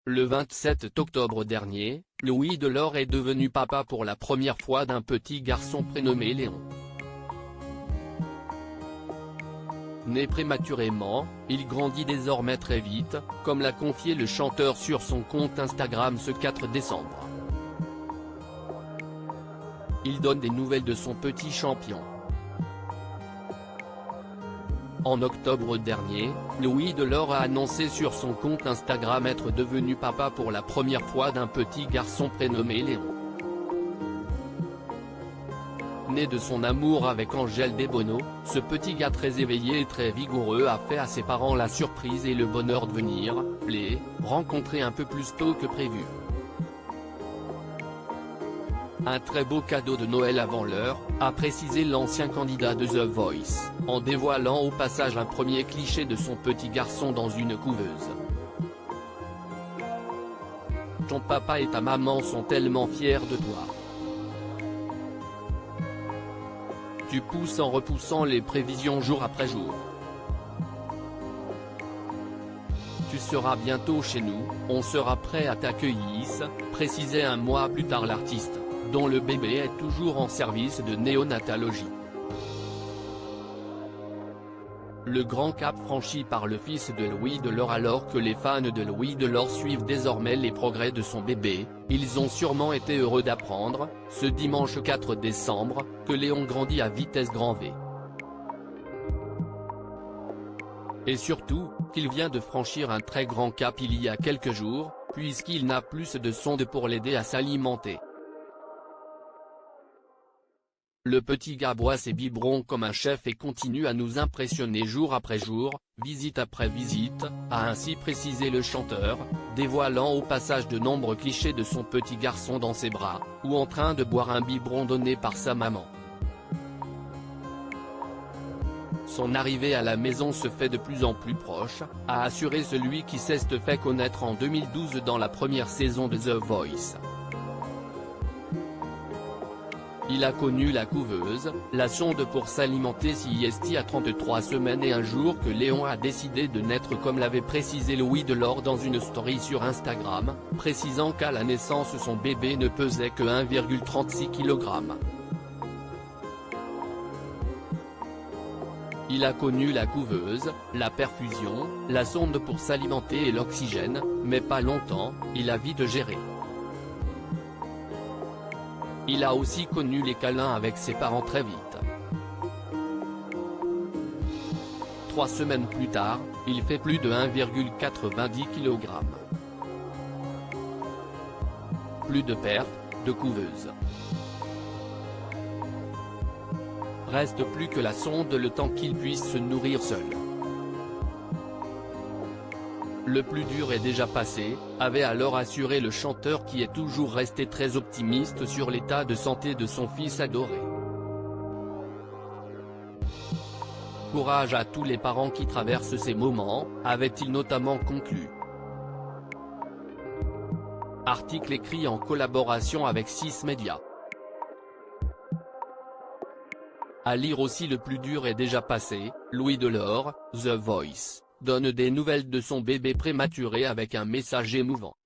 Le 27 octobre dernier, Louis Delort est devenu papa pour la première fois d'un petit garçon prénommé Léon. Né prématurément, il grandit désormais très vite, comme l'a confié le chanteur sur son compte Instagram ce 4 décembre. Il donne des nouvelles de son petit champion. En octobre dernier, Louis Delort a annoncé sur son compte Instagram être devenu papa pour la première fois d'un petit garçon prénommé Léon. Né de son amour avec Angèle Desbonneaux, ce petit gars très éveillé et très vigoureux a fait à ses parents la surprise et le bonheur de venir les rencontrer un peu plus tôt que prévu. Un très beau cadeau de Noël avant l'heure, a précisé l'ancien candidat de The Voice, en dévoilant au passage un premier cliché de son petit garçon dans une couveuse. Ton papa et ta maman sont tellement fiers de toi. Tu pousses en repoussant les prévisions jour après jour. Tu seras bientôt chez nous, on sera prêt à t'accueillir, précisait un mois plus tard l'artiste, dont le bébé est toujours en service de néonatologie. Le grand cap franchi par le fils de Louis Delort. Alors que les fans de Louis Delort suivent désormais les progrès de son bébé, ils ont sûrement été heureux d'apprendre, ce dimanche 4 décembre, que Léon grandit à vitesse grand V. Et surtout, qu'il vient de franchir un très grand cap il y a quelques jours, puisqu'il n'a plus de sonde pour l'aider à s'alimenter. Le petit gars boit ses biberons comme un chef et continue à nous impressionner jour après jour, visite après visite, a ainsi précisé le chanteur, dévoilant au passage de nombreux clichés de son petit garçon dans ses bras, ou en train de boire un biberon donné par sa maman. Son arrivée à la maison se fait de plus en plus proche, a assuré celui qui s'est fait connaître en 2012 dans la première saison de The Voice. Il a connu la couveuse, la sonde pour s'alimenter à 33 semaines et un jour que Léon a décidé de naître comme l'avait précisé Louis Delort dans une story sur Instagram, précisant qu'à la naissance son bébé ne pesait que 1,36 kg. Il a connu la couveuse, la perfusion, la sonde pour s'alimenter et l'oxygène, mais pas longtemps, il a vite géré. Il a aussi connu les câlins avec ses parents très vite. 3 semaines plus tard, il fait plus de 1,90 kg. Plus de perf, de couveuse. Reste plus que la sonde le temps qu'il puisse se nourrir seul. Le plus dur est déjà passé, avait alors assuré le chanteur qui est toujours resté très optimiste sur l'état de santé de son fils adoré. Courage à tous les parents qui traversent ces moments, avait-il notamment conclu. Article écrit en collaboration avec 6 médias. À lire aussi. Le plus dur est déjà passé, Louis Delort, The Voice, donne des nouvelles de son bébé prématuré avec un message émouvant.